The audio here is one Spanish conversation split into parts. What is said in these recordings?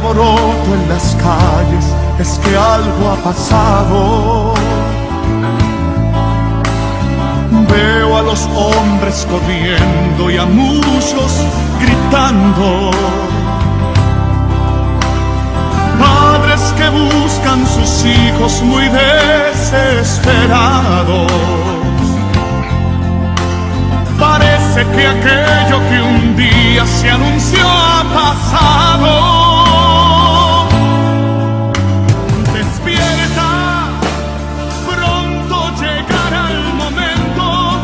alboroto en las calles, es que algo ha pasado. Veo a los hombres corriendo y a muchos gritando. Padres que buscan sus hijos muy desesperados. Parece que aquello que un día se anunció ha pasado. Despierta, pronto llegará el momento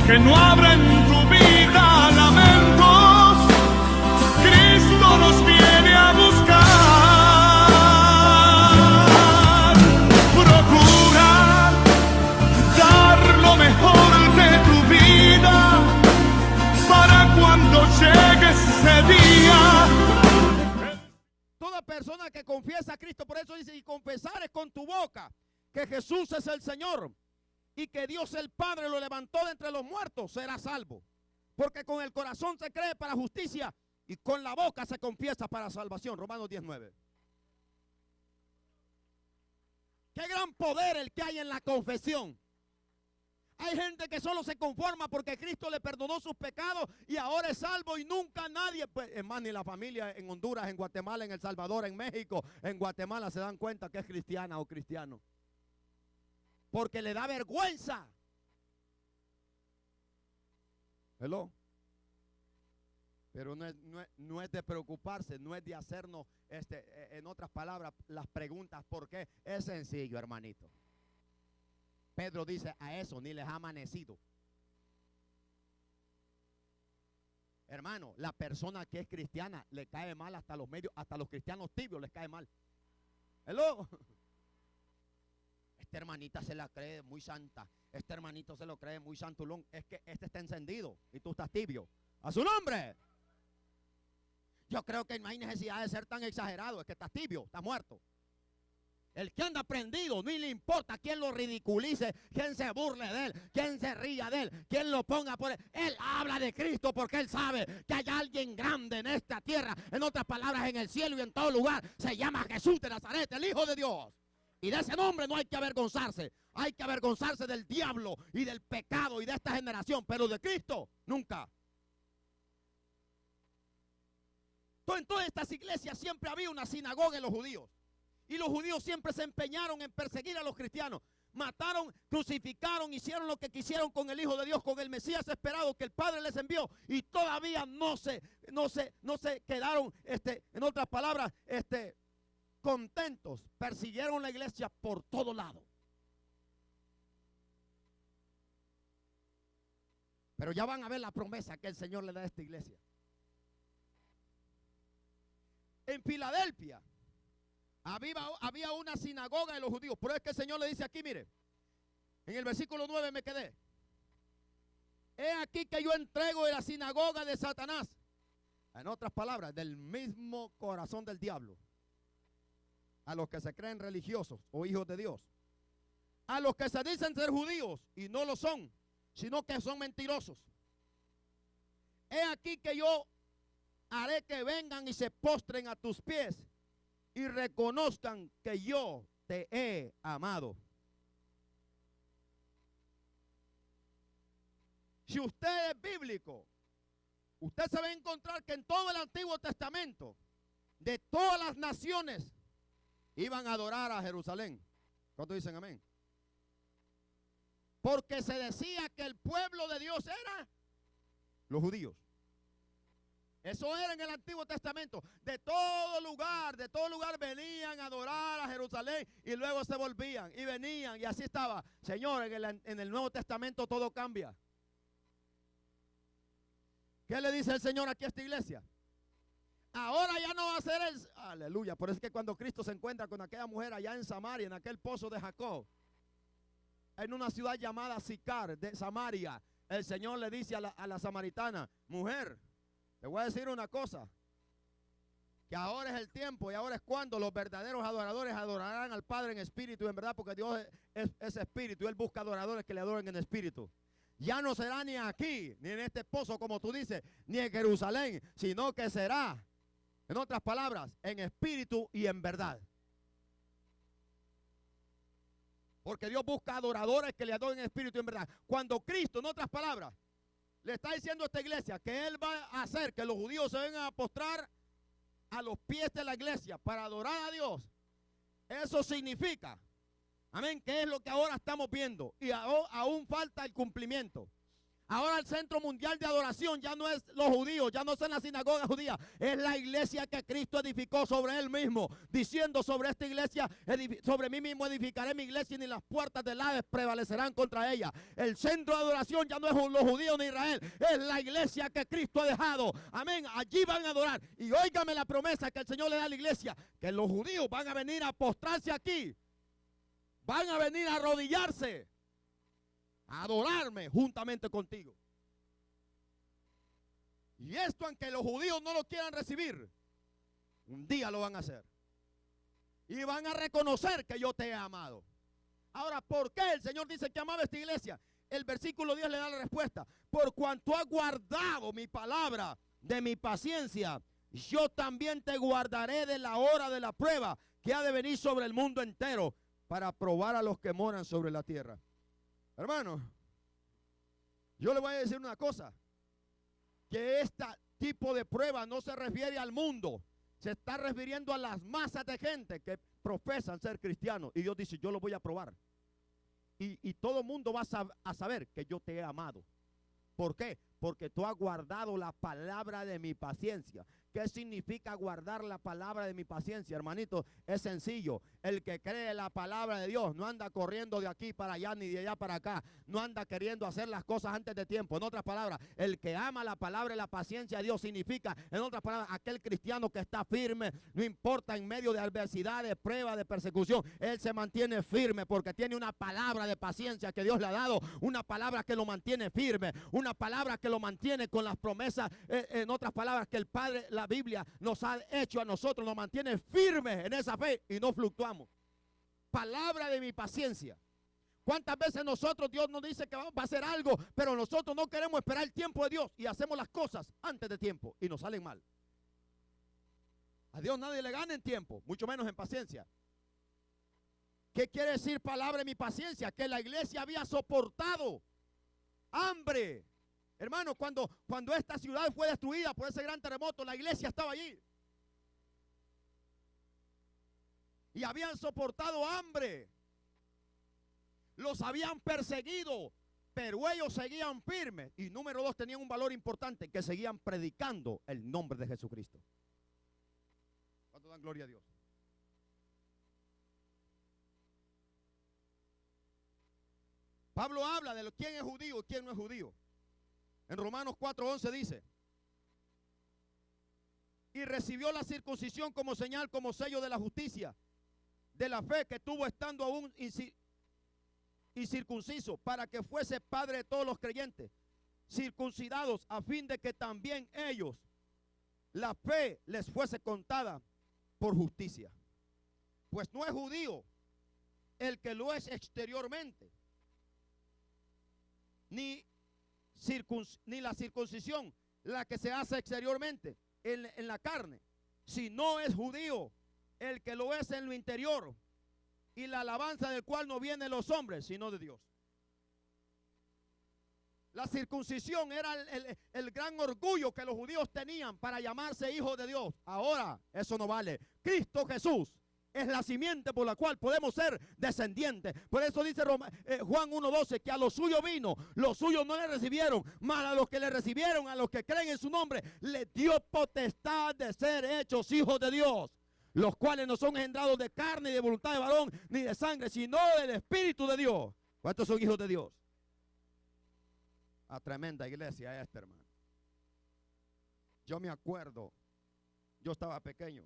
que no habrá en tu vida lamentos. Cristo nos viene a buscar. Procura dar lo mejor de tu vida para cuando llegue ese día. Toda persona que confiesa a Cristo, por eso dice, y confesares con tu boca que Jesús es el Señor y que Dios el Padre lo levantó de entre los muertos, será salvo. Porque con el corazón se cree para justicia y con la boca se confiesa para salvación. Romanos 19. Qué gran poder el que hay en la confesión. Hay gente que solo se conforma porque Cristo le perdonó sus pecados y ahora es salvo y nunca nadie, pues, es más, ni la familia en Honduras, en Guatemala, en El Salvador, en México, en Guatemala se dan cuenta que es cristiana o cristiano. Porque le da vergüenza. Hello. Pero no es de preocuparse, no es de hacernos, en otras palabras, las preguntas ¿por qué? Es sencillo, hermanito. Pedro dice, a eso ni les ha amanecido. Hermano, la persona que es cristiana le cae mal hasta los medios, hasta los cristianos tibios les cae mal. Hello. Esta hermanita se la cree muy santa. Este hermanito se lo cree muy santulón. Es que este está encendido y tú estás tibio. ¡A su nombre! Yo creo que no hay necesidad de ser tan exagerado. Es que estás tibio, estás muerto. El que anda prendido, no le importa quién lo ridiculice, quién se burle de él, quién se ría de él, quién lo ponga por él. Él habla de Cristo porque él sabe que hay alguien grande en esta tierra. En otras palabras, en el cielo y en todo lugar. Se llama Jesús de Nazaret, el Hijo de Dios. Y de ese nombre no hay que avergonzarse. Hay que avergonzarse del diablo y del pecado y de esta generación. Pero de Cristo, nunca. En todas estas iglesias siempre había una sinagoga en los judíos. Y los judíos siempre se empeñaron en perseguir a los cristianos. Mataron, crucificaron, hicieron lo que quisieron con el Hijo de Dios, con el Mesías esperado que el Padre les envió. Y todavía no se quedaron, en otras palabras, contentos. Persiguieron la iglesia por todo lado. Pero ya van a ver la promesa que el Señor le da a esta iglesia. En Filadelfia había una sinagoga de los judíos. Pero es que el Señor le dice aquí, mire, en el versículo 9 me quedé. He aquí que yo entrego de la sinagoga de Satanás. En otras palabras, del mismo corazón del diablo. A los que se creen religiosos o hijos de Dios. A los que se dicen ser judíos y no lo son, sino que son mentirosos. He aquí que yo haré que vengan y se postren a tus pies y reconozcan que yo te he amado. Si usted es bíblico, usted se va a encontrar que en todo el Antiguo Testamento, de todas las naciones, iban a adorar a Jerusalén. ¿Cuántos dicen amén? Porque se decía que el pueblo de Dios era los judíos. Eso era en el Antiguo Testamento. De todo lugar venían a adorar a Jerusalén y luego se volvían y venían y así estaba. Señor, en el Nuevo Testamento todo cambia. ¿Qué le dice el Señor aquí a esta iglesia? Ahora ya no va a ser el... Aleluya. Por eso es que cuando Cristo se encuentra con aquella mujer allá en Samaria, en aquel pozo de Jacob, en una ciudad llamada Sicar de Samaria, el Señor le dice a la samaritana, mujer, te voy a decir una cosa, que ahora es el tiempo y ahora es cuando los verdaderos adoradores adorarán al Padre en espíritu y en verdad, porque Dios es espíritu y Él busca adoradores que le adoren en espíritu. Ya no será ni aquí, ni en este pozo como tú dices, ni en Jerusalén, sino que será En otras palabras, en espíritu y en verdad. Porque Dios busca adoradores que le adoren en espíritu y en verdad. Cuando Cristo, en otras palabras, le está diciendo a esta iglesia que Él va a hacer que los judíos se vengan a postrar a los pies de la iglesia para adorar a Dios, eso significa, amén, que es lo que ahora estamos viendo. Y aún falta el cumplimiento. Ahora el centro mundial de adoración ya no es los judíos, ya no son las sinagogas judías, es la iglesia que Cristo edificó sobre Él mismo, diciendo sobre esta iglesia, sobre mí mismo edificaré mi iglesia y ni las puertas del Hades prevalecerán contra ella. El centro de adoración ya no es los judíos ni Israel, es la iglesia que Cristo ha dejado. Amén, allí van a adorar. Y óigame la promesa que el Señor le da a la iglesia, que los judíos van a venir a postrarse aquí, van a venir a arrodillarse, a adorarme juntamente contigo. Y esto, aunque los judíos no lo quieran recibir, un día lo van a hacer. Y van a reconocer que yo te he amado. Ahora, ¿por qué el Señor dice que amaba a esta iglesia? El versículo 10 le da la respuesta. Por cuanto has guardado mi palabra de mi paciencia, yo también te guardaré de la hora de la prueba que ha de venir sobre el mundo entero para probar a los que moran sobre la tierra. Hermano, yo le voy a decir una cosa, que este tipo de prueba no se refiere al mundo, se está refiriendo a las masas de gente que profesan ser cristianos. Y Dios dice, yo lo voy a probar. Y todo el mundo va a saber que yo te he amado. ¿Por qué? Porque tú has guardado la palabra de mi paciencia. ¿Qué significa guardar la palabra de mi paciencia, hermanito? Es sencillo. El que cree la palabra de Dios no anda corriendo de aquí para allá ni de allá para acá. No anda queriendo hacer las cosas antes de tiempo. En otras palabras, el que ama la palabra y la paciencia de Dios significa, en otras palabras, aquel cristiano que está firme, no importa en medio de adversidad, de prueba, de persecución, él se mantiene firme porque tiene una palabra de paciencia que Dios le ha dado, una palabra que lo mantiene firme, una palabra que lo mantiene con las promesas, en otras palabras, que el Padre, la Biblia nos ha hecho a nosotros, nos mantiene firmes en esa fe y no fluctuamos. Palabra de mi paciencia. ¿Cuántas veces nosotros, Dios nos dice que va a hacer algo, pero nosotros no queremos esperar el tiempo de Dios y hacemos las cosas antes de tiempo y nos salen mal? A Dios nadie le gana en tiempo, mucho menos en paciencia. ¿Qué quiere decir palabra de mi paciencia? Que la iglesia había soportado hambre. Hermano, cuando esta ciudad fue destruida por ese gran terremoto, la iglesia estaba allí. Y habían soportado hambre. Los habían perseguido, pero ellos seguían firmes. Y número 2, tenían un valor importante, que seguían predicando el nombre de Jesucristo. ¿Cuánto dan gloria a Dios? Pablo habla de quién es judío y quién no es judío. En Romanos 4:11 dice: y recibió la circuncisión como señal, como sello de la justicia, de la fe que tuvo estando aún incircunciso, para que fuese padre de todos los creyentes, circuncidados, a fin de que también ellos, la fe les fuese contada por justicia. Pues no es judío el que lo es exteriormente, ni la circuncisión la que se hace exteriormente en la carne, sino es judío el que lo es en lo interior, y la alabanza del cual no viene de los hombres, sino de Dios. La circuncisión era el gran orgullo que los judíos tenían para llamarse hijos de Dios. Ahora eso no vale. Cristo Jesús es la simiente por la cual podemos ser descendientes. Por eso dice Juan 1:12, que a los suyos vino, los suyos no le recibieron, mas a los que le recibieron, a los que creen en su nombre, les dio potestad de ser hechos hijos de Dios, los cuales no son engendrados de carne y de voluntad de varón, ni de sangre, sino del Espíritu de Dios. ¿Cuántos son hijos de Dios? A tremenda iglesia esta, hermano. Yo me acuerdo, yo estaba pequeño,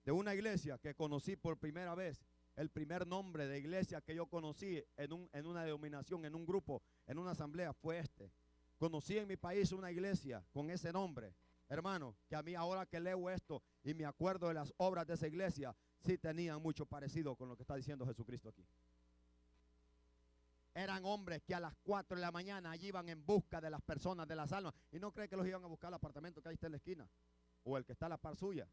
de una iglesia que conocí por primera vez. El primer nombre de iglesia que yo conocí en una denominación, en un grupo, en una asamblea, fue este. Conocí en mi país una iglesia con ese nombre, hermano, que a mí ahora que leo esto y me acuerdo de las obras de esa iglesia, sí tenían mucho parecido con lo que está diciendo Jesucristo aquí. Eran hombres que a las 4 de la mañana allí iban en busca de las personas, de las almas. Y no cree que los iban a buscar al apartamento que ahí está en la esquina. o el que está a la par suya.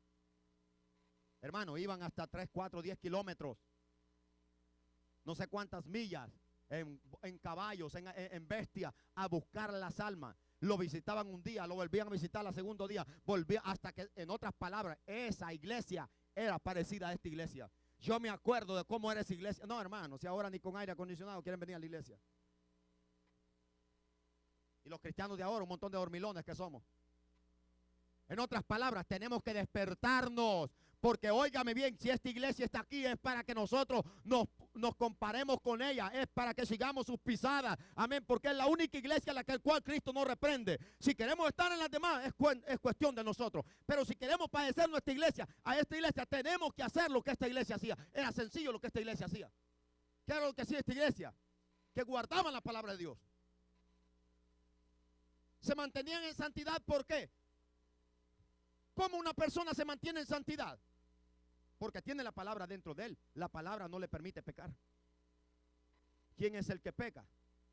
Hermano, iban hasta 3, 4, 10 kilómetros. No sé cuántas millas en caballos, en bestias, a buscar las almas. Lo visitaban un día, lo volvían a visitar al segundo día, volvía hasta que, en otras palabras, esa iglesia era parecida a esta iglesia. Yo me acuerdo de cómo era esa iglesia. No, hermano, si ahora ni con aire acondicionado quieren venir a la iglesia. Y los cristianos de ahora, un montón de dormilones que somos. En otras palabras, tenemos que despertarnos. Porque óigame bien, si esta iglesia está aquí es para que nosotros nos comparemos con ella. Es para que sigamos sus pisadas. Amén, porque es la única iglesia a la cual Cristo nos reprende. Si queremos estar en las demás es cuestión de nosotros. Pero si queremos padecer nuestra iglesia, a esta iglesia tenemos que hacer lo que esta iglesia hacía. Era sencillo lo que esta iglesia hacía. ¿Qué era lo que hacía esta iglesia? Que guardaban la palabra de Dios. Se mantenían en santidad, ¿por qué? ¿Cómo una persona se mantiene en santidad? Porque tiene la palabra dentro de él. La palabra no le permite pecar. ¿Quién es el que peca?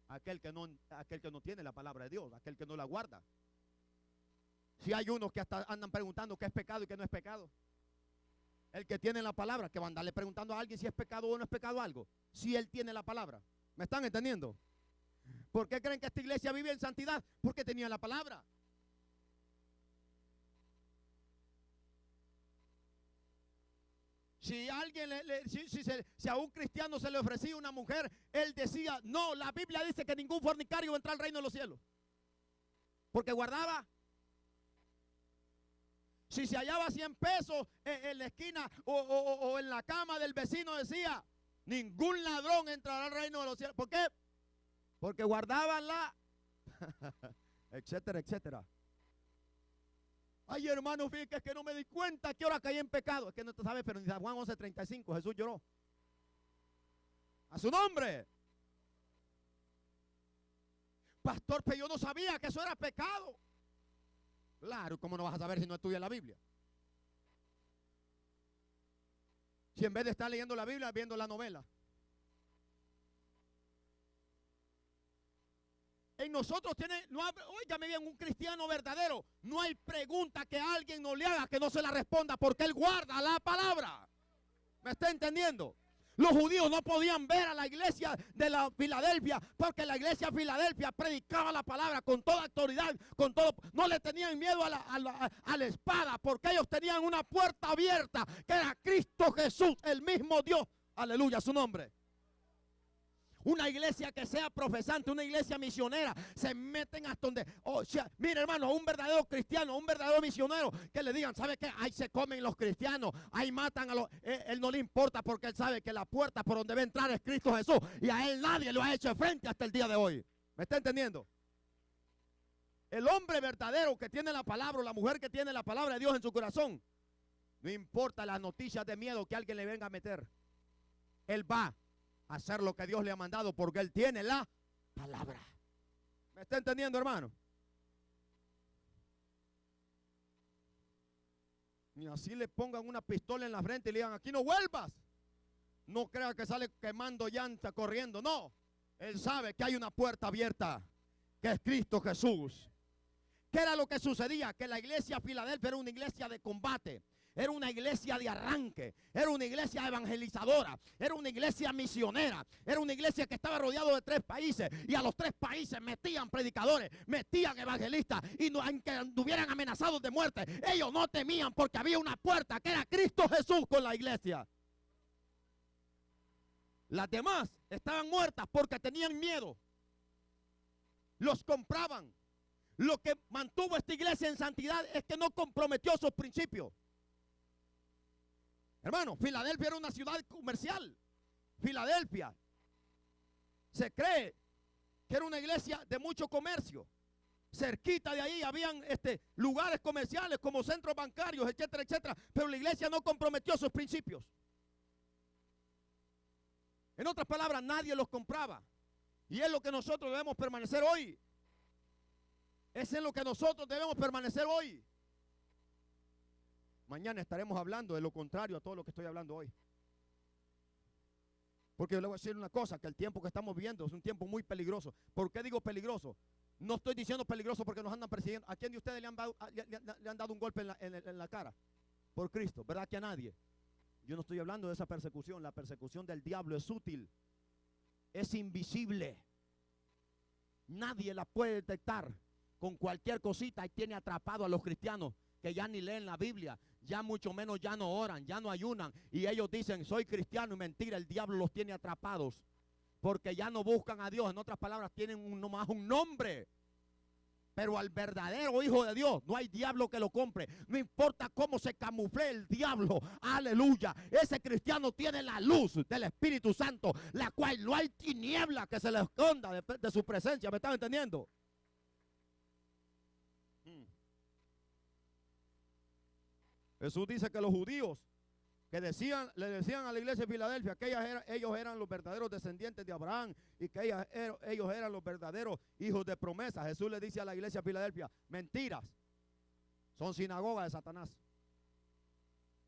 Aquel que no tiene la palabra de Dios, aquel que no la guarda. Si hay unos que hasta andan preguntando qué es pecado y qué no es pecado. El que tiene la palabra, que va a andarle preguntando a alguien si es pecado o no es pecado algo. Si él tiene la palabra. ¿Me están entendiendo? ¿Por qué creen que esta iglesia vive en santidad? Porque tenía la palabra. Si a un cristiano se le ofrecía una mujer, él decía, no, la Biblia dice que ningún fornicario va a entrar al reino de los cielos. Porque guardaba. Si se hallaba 100 pesos en la esquina o en la cama del vecino, decía, ningún ladrón entrará al reino de los cielos. ¿Por qué? Porque guardaban la, etcétera, etcétera. Ay, hermano, fíjate que es que no me di cuenta que ahora caí en pecado. Es que no te sabes, pero en San Juan 11:35 Jesús lloró. A su nombre. Pastor, pero yo no sabía que eso era pecado. Claro, ¿cómo no vas a saber si no estudias la Biblia? Si en vez de estar leyendo la Biblia, viendo la novela. En nosotros óigame bien, un cristiano verdadero, no hay pregunta que alguien no le haga que no se la responda porque él guarda la palabra. ¿Me está entendiendo? Los judíos no podían ver a la iglesia de la Filadelfia porque la iglesia de Filadelfia predicaba la palabra con toda autoridad, con todo. No le tenían miedo a la espada porque ellos tenían una puerta abierta que era Cristo Jesús, el mismo Dios. Aleluya, su nombre. Una iglesia que sea profesante, una iglesia misionera, se meten hasta donde, mire hermano, un verdadero cristiano, un verdadero misionero, que le digan, ¿sabe qué? Ahí se comen los cristianos, ahí matan a los, él no le importa porque él sabe que la puerta por donde va a entrar es Cristo Jesús y a él nadie lo ha hecho frente hasta el día de hoy. ¿Me está entendiendo? El hombre verdadero que tiene la palabra, o la mujer que tiene la palabra de Dios en su corazón, no importa las noticias de miedo que alguien le venga a meter, él va hacer lo que Dios le ha mandado porque él tiene la palabra. ¿Me está entendiendo, hermano? Ni así le pongan una pistola en la frente y le digan, aquí no vuelvas. No crea que sale quemando llanta, corriendo. No, él sabe que hay una puerta abierta, que es Cristo Jesús. ¿Qué era lo que sucedía? Que la iglesia de Filadelfia era una iglesia de combate. Era una iglesia de arranque, era una iglesia evangelizadora, era una iglesia misionera, era una iglesia que estaba rodeado de 3 países y a los 3 países metían predicadores, metían evangelistas y no, aunque estuvieran amenazados de muerte, ellos no temían porque había una puerta que era Cristo Jesús con la iglesia. Las demás estaban muertas porque tenían miedo, los compraban. Lo que mantuvo esta iglesia en santidad es que no comprometió sus principios. Hermano, Filadelfia era una ciudad comercial. Filadelfia se cree que era una iglesia de mucho comercio. Cerquita de ahí habían lugares comerciales como centros bancarios, etcétera, etcétera. Pero la iglesia no comprometió sus principios. En otras palabras, nadie los compraba. Y es lo que nosotros debemos permanecer hoy. Es en lo que nosotros debemos permanecer hoy. Mañana estaremos hablando de lo contrario a todo lo que estoy hablando hoy. Porque yo le voy a decir una cosa, que el tiempo que estamos viviendo es un tiempo muy peligroso. ¿Por qué digo peligroso? No estoy diciendo peligroso porque nos andan persiguiendo. ¿A quién de ustedes le han dado un golpe en la cara? Por Cristo, ¿verdad que a nadie? Yo no estoy hablando de esa persecución. La persecución del diablo es sutil, es invisible. Nadie la puede detectar. Con cualquier cosita y tiene atrapado a los cristianos que ya ni leen la Biblia, ya mucho menos ya no oran, ya no ayunan, y ellos dicen soy cristiano, y mentira, el diablo los tiene atrapados porque ya no buscan a Dios. En otras palabras, tienen nomás un nombre. Pero al verdadero hijo de Dios no hay diablo que lo compre. No importa cómo se camufle el diablo, aleluya, ese cristiano tiene la luz del Espíritu Santo, la cual no hay tiniebla que se le esconda de su presencia. ¿Me están entendiendo? Jesús dice que los judíos que le decían a la iglesia de Filadelfia que ellos eran los verdaderos descendientes de Abraham y que ellos eran los verdaderos hijos de promesa. Jesús le dice a la iglesia de Filadelfia, mentiras, son sinagoga de Satanás.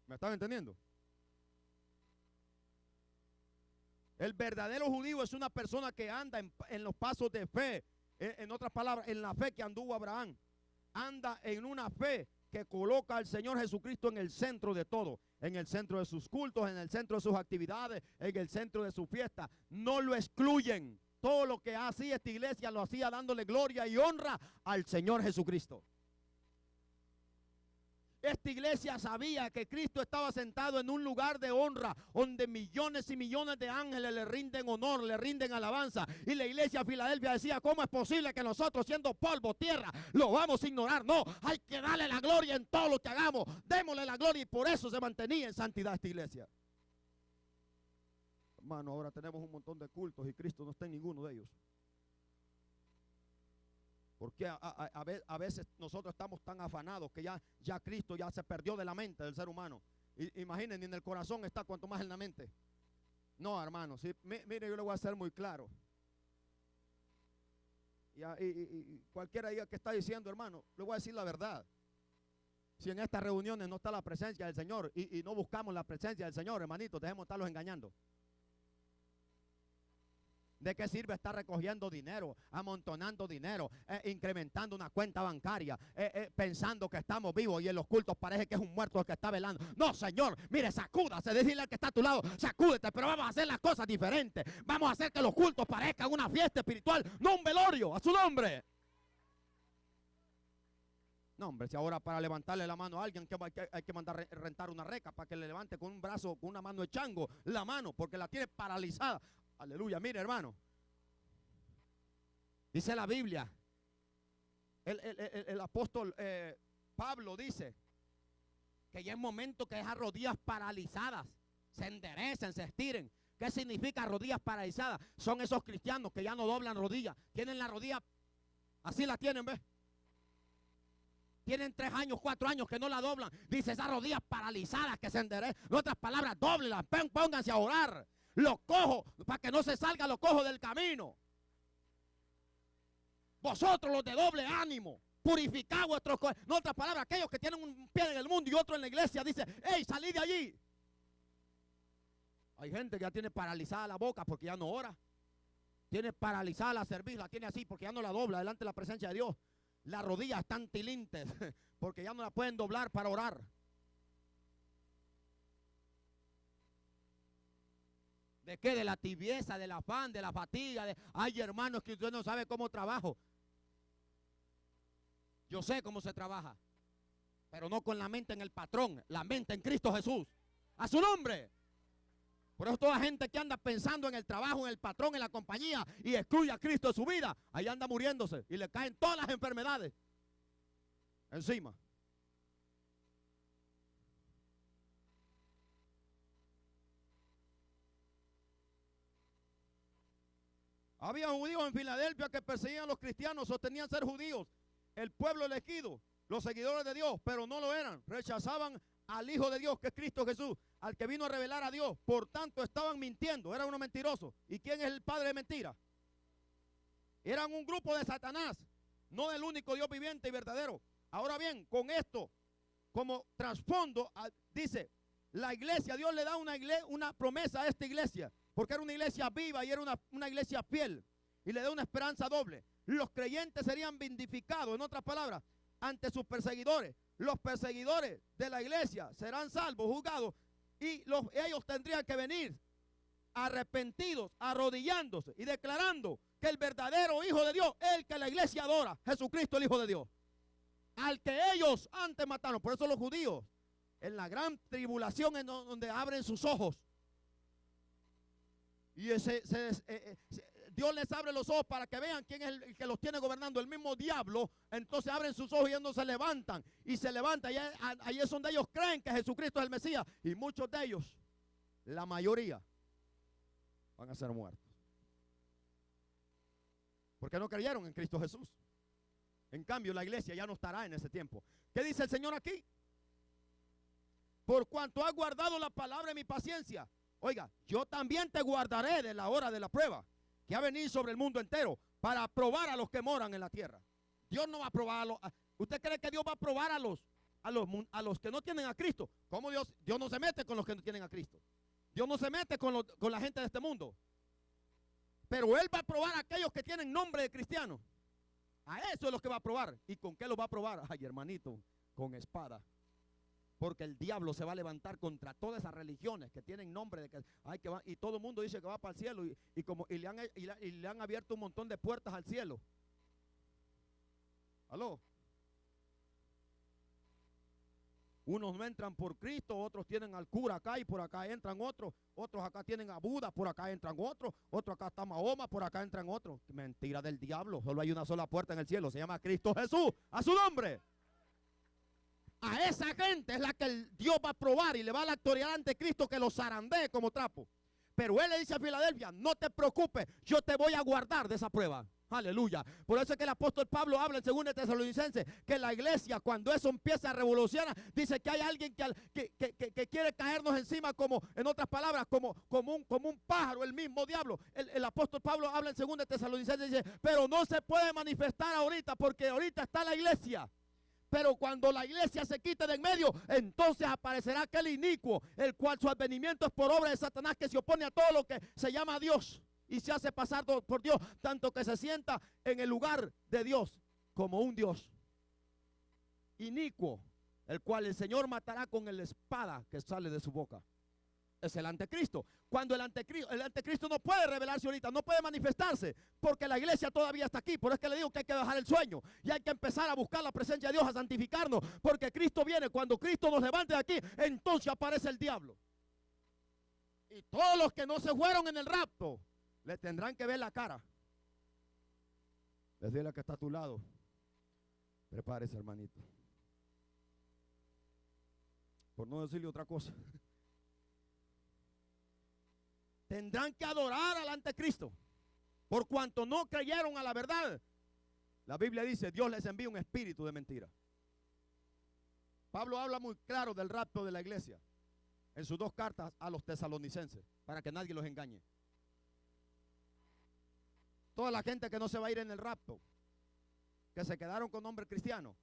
¿Me están entendiendo? El verdadero judío es una persona que anda en los pasos de fe. En otras palabras, en la fe que anduvo Abraham. Anda en una fe que coloca al Señor Jesucristo en el centro de todo, en el centro de sus cultos, en el centro de sus actividades, en el centro de su fiesta. No lo excluyen. Todo lo que hacía esta iglesia lo hacía dándole gloria y honra al Señor Jesucristo. Esta iglesia sabía que Cristo estaba sentado en un lugar de honra donde millones y millones de ángeles le rinden honor, le rinden alabanza. Y la iglesia de Filadelfia decía, ¿cómo es posible que nosotros, siendo polvo, tierra, lo vamos a ignorar? No, hay que darle la gloria en todo lo que hagamos. Démosle la gloria, y por eso se mantenía en santidad esta iglesia. Hermano, ahora tenemos un montón de cultos y Cristo no está en ninguno de ellos. Porque a veces nosotros estamos tan afanados que ya Cristo ya se perdió de la mente del ser humano. Imaginen, ni en el corazón está, cuanto más en la mente. No, hermano, sí, mire, yo le voy a hacer muy claro. Y cualquiera que está diciendo, hermano, le voy a decir la verdad. Si en estas reuniones no está la presencia del Señor y no buscamos la presencia del Señor, hermanito, dejemos de estarlos engañando. ¿De qué sirve estar recogiendo dinero, amontonando dinero, incrementando una cuenta bancaria, pensando que estamos vivos y en los cultos parece que es un muerto el que está velando? No, Señor, mire, sacúdase, decirle al que está a tu lado, sacúdete, pero vamos a hacer las cosas diferentes. Vamos a hacer que los cultos parezcan una fiesta espiritual, no un velorio, a su nombre. No, hombre, si ahora para levantarle la mano a alguien hay que mandar rentar una reca para que le levante con un brazo, con una mano de chango, la mano, porque la tiene paralizada. Aleluya, mire, hermano. Dice la Biblia, el apóstol Pablo dice que ya es momento que esas rodillas paralizadas se enderecen, se estiren. ¿Qué significa rodillas paralizadas? Son esos cristianos que ya no doblan rodillas. Tienen la rodilla, así la tienen, ¿ves? Tienen 3 años, 4 años que no la doblan. Dice, esas rodillas paralizadas que se enderecen. En otras palabras, doblenlas, pónganse a orar. Los cojos, para que no se salgan los cojos del camino. Vosotros los de doble ánimo, purificad vuestros cojos. En otras palabras, aquellos que tienen un pie en el mundo y otro en la iglesia, dice, hey, salid de allí. Hay gente que ya tiene paralizada la boca porque ya no ora. Tiene paralizada la cerviz, la tiene así porque ya no la dobla delante de la presencia de Dios. Las rodillas están tilintes porque ya no la pueden doblar para orar. ¿De qué? De la tibieza, del afán, de la fatiga. Ay, hermanos, que usted no sabe cómo trabajo. Yo sé cómo se trabaja, pero no con la mente en el patrón, la mente en Cristo Jesús. A su nombre. Por eso toda gente que anda pensando en el trabajo, en el patrón, en la compañía y excluye a Cristo de su vida, ahí anda muriéndose y le caen todas las enfermedades encima. Había judíos en Filadelfia que perseguían a los cristianos, sostenían ser judíos, el pueblo elegido, los seguidores de Dios, pero no lo eran. Rechazaban al Hijo de Dios, que es Cristo Jesús, al que vino a revelar a Dios. Por tanto, estaban mintiendo, eran unos mentirosos. ¿Y quién es el padre de mentira? Eran un grupo de Satanás, no del único Dios viviente y verdadero. Ahora bien, con esto como trasfondo, dice, la iglesia, Dios le da una promesa a esta iglesia, porque era una iglesia viva y era una iglesia fiel, y le da una esperanza doble. los creyentes serían vindicados. En otras palabras, ante sus perseguidores. Los perseguidores de la iglesia serán salvos, juzgados, y ellos tendrían que venir arrepentidos, arrodillándose y declarando que el verdadero Hijo de Dios es el que la iglesia adora, Jesucristo el Hijo de Dios, al que ellos antes mataron. Por eso los judíos, en la gran tribulación, en donde abren sus ojos, y Dios les abre los ojos para que vean quién es el que los tiene gobernando, el mismo diablo. Entonces abren sus ojos y ellos se levantan. Y se levantan. Ahí es donde ellos creen que Jesucristo es el Mesías. Y muchos de ellos, la mayoría, van a ser muertos. Porque no creyeron en Cristo Jesús. En cambio, la iglesia ya no estará en ese tiempo. ¿Qué dice el Señor aquí? Por cuanto has guardado la palabra de mi paciencia. Oiga, yo también te guardaré de la hora de la prueba que ha venido sobre el mundo entero para probar a los que moran en la tierra. Dios no va a probar ¿usted cree que Dios va a probar a los que no tienen a Cristo? ¿Cómo Dios? Dios no se mete con los que no tienen a Cristo. Dios no se mete con la gente de este mundo. Pero Él va a probar a aquellos que tienen nombre de cristiano. A eso es lo que va a probar. ¿Y con qué lo va a probar? Ay, hermanito, con espada. Porque el diablo se va a levantar contra todas esas religiones que tienen nombre de que va, y todo el mundo dice que va para el cielo y le han abierto un montón de puertas al cielo. ¿Aló? Unos no entran por Cristo, otros tienen al cura acá y por acá entran otros acá tienen a Buda, por acá entran otros acá está Mahoma, por acá entran otros. Mentira del diablo, solo hay una sola puerta en el cielo, se llama Cristo Jesús, a su nombre. A esa gente es la que Dios va a probar y le va a la autoridad ante Cristo que los zarandee como trapo. Pero Él le dice a Filadelfia, no te preocupes, yo te voy a guardar de esa prueba. Aleluya. Por eso es que el apóstol Pablo habla en 2 Tesalonicenses que la iglesia, cuando eso empieza a revolucionar, dice que hay alguien que quiere caernos encima, como, en otras palabras, como un pájaro, el mismo diablo. El apóstol Pablo habla en 2 Tesalonicenses y dice, pero no se puede manifestar ahorita porque ahorita está la iglesia. Pero cuando la iglesia se quite de en medio, entonces aparecerá aquel inicuo, el cual su advenimiento es por obra de Satanás, que se opone a todo lo que se llama Dios y se hace pasar por Dios, tanto que se sienta en el lugar de Dios como un Dios. Inicuo, el cual el Señor matará con la espada que sale de su boca. Es el anticristo. Cuando el anticristo no puede revelarse ahorita, no puede manifestarse, porque la iglesia todavía está aquí. Por eso es que le digo que hay que dejar el sueño y hay que empezar a buscar la presencia de Dios, a santificarnos, porque Cristo viene. Cuando Cristo nos levante de aquí, entonces aparece el diablo. Y todos los que no se fueron en el rapto, le tendrán que ver la cara. Decirle que está a tu lado, prepárese, hermanito. Por no decirle otra cosa. Tendrán que adorar al anticristo, por cuanto no creyeron a la verdad. La Biblia dice, Dios les envía un espíritu de mentira. Pablo habla muy claro del rapto de la iglesia en sus 2 cartas a los tesalonicenses, para que nadie los engañe. Toda la gente que no se va a ir en el rapto, que se quedaron con nombre cristiano,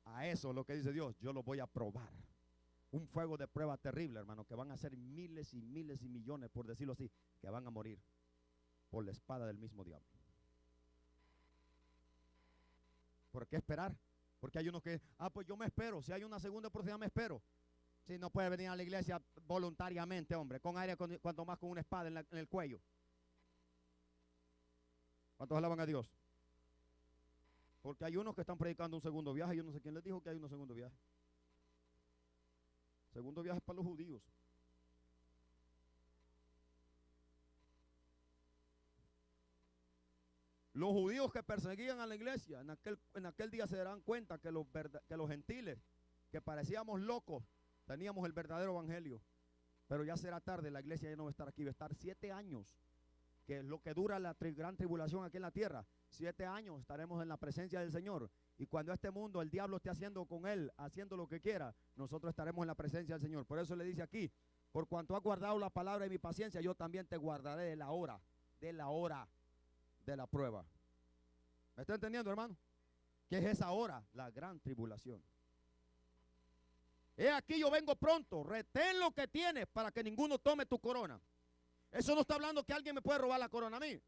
a eso es lo que dice Dios, yo los voy a probar. Un fuego de prueba terrible, hermano, que van a ser miles y miles y millones, por decirlo así, que van a morir por la espada del mismo diablo. ¿Por qué esperar? Porque hay unos que, pues yo me espero, si hay una segunda oportunidad me espero. Si no puede venir a la iglesia voluntariamente, hombre, con aire, cuanto más con una espada en el cuello. ¿Cuántos alaban a Dios? Porque hay unos que están predicando un segundo viaje, yo no sé quién les dijo que hay un segundo viaje. Segundo viaje es para los judíos. Los judíos que perseguían a la iglesia, en aquel día se darán cuenta que los gentiles, que parecíamos locos, teníamos el verdadero evangelio. Pero ya será tarde, la iglesia ya no va a estar aquí, va a estar 7 años, que es lo que dura la gran tribulación aquí en la tierra. 7 años estaremos en la presencia del Señor. Y cuando este mundo, el diablo esté haciendo con él, haciendo lo que quiera, nosotros estaremos en la presencia del Señor. Por eso le dice aquí, por cuanto has guardado la palabra de mi paciencia, yo también te guardaré de la hora de la prueba. ¿Me está entendiendo, hermano? ¿Qué es esa hora? La gran tribulación. He aquí yo vengo pronto, retén lo que tienes para que ninguno tome tu corona. Eso no está hablando que alguien me puede robar la corona a mí.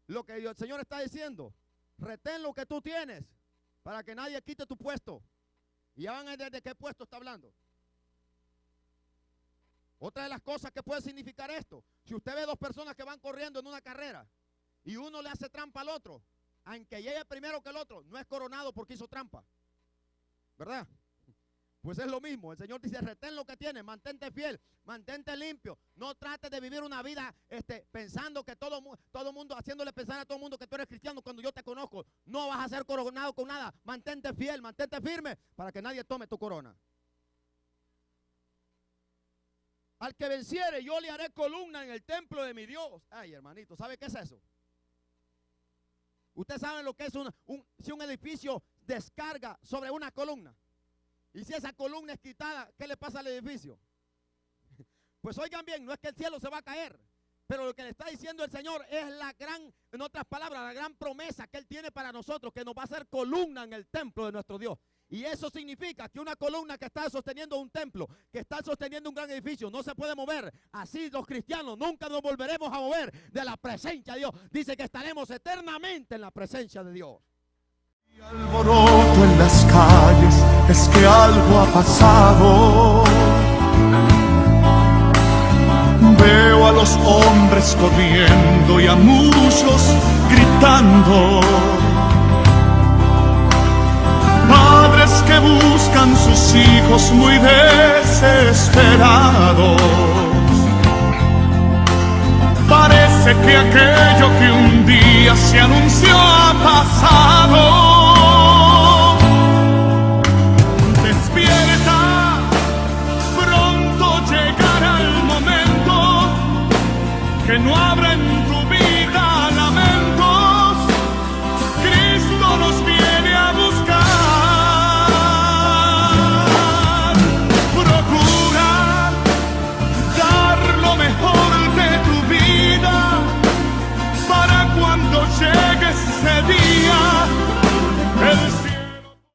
Lo que el Señor está diciendo retén lo que tú tienes para que nadie quite tu puesto. Y ya van a ver de qué puesto está hablando. Otra de las cosas que puede significar esto, si usted ve dos personas que van corriendo en una carrera y uno le hace trampa al otro, aunque llegue primero que el otro, no es coronado porque hizo trampa, ¿verdad? Pues es lo mismo. El Señor dice, retén lo que tienes, mantente fiel, mantente limpio. No trates de vivir una vida pensando que todo mundo, haciéndole pensar a todo el mundo que tú eres cristiano cuando yo te conozco. No vas a ser coronado con nada. Mantente fiel, mantente firme para que nadie tome tu corona. Al que venciere, yo le haré columna en el templo de mi Dios. Ay, hermanito, ¿sabe qué es eso? Ustedes saben lo que es si un edificio descarga sobre una columna. Y si esa columna es quitada, ¿qué le pasa al edificio? Pues oigan bien, no es que el cielo se va a caer, pero lo que le está diciendo el Señor es la gran, en otras palabras, la gran promesa que Él tiene para nosotros, que nos va a hacer columna en el templo de nuestro Dios. Y eso significa que una columna que está sosteniendo un templo, que está sosteniendo un gran edificio, no se puede mover. Así los cristianos nunca nos volveremos a mover de la presencia de Dios. Dice que estaremos eternamente en la presencia de Dios. Y alboroto en las calles, es que algo ha pasado. Veo a los hombres corriendo y a muchos gritando. Padres que buscan sus hijos muy desesperados. Parece que aquello que un día se anunció ha pasado.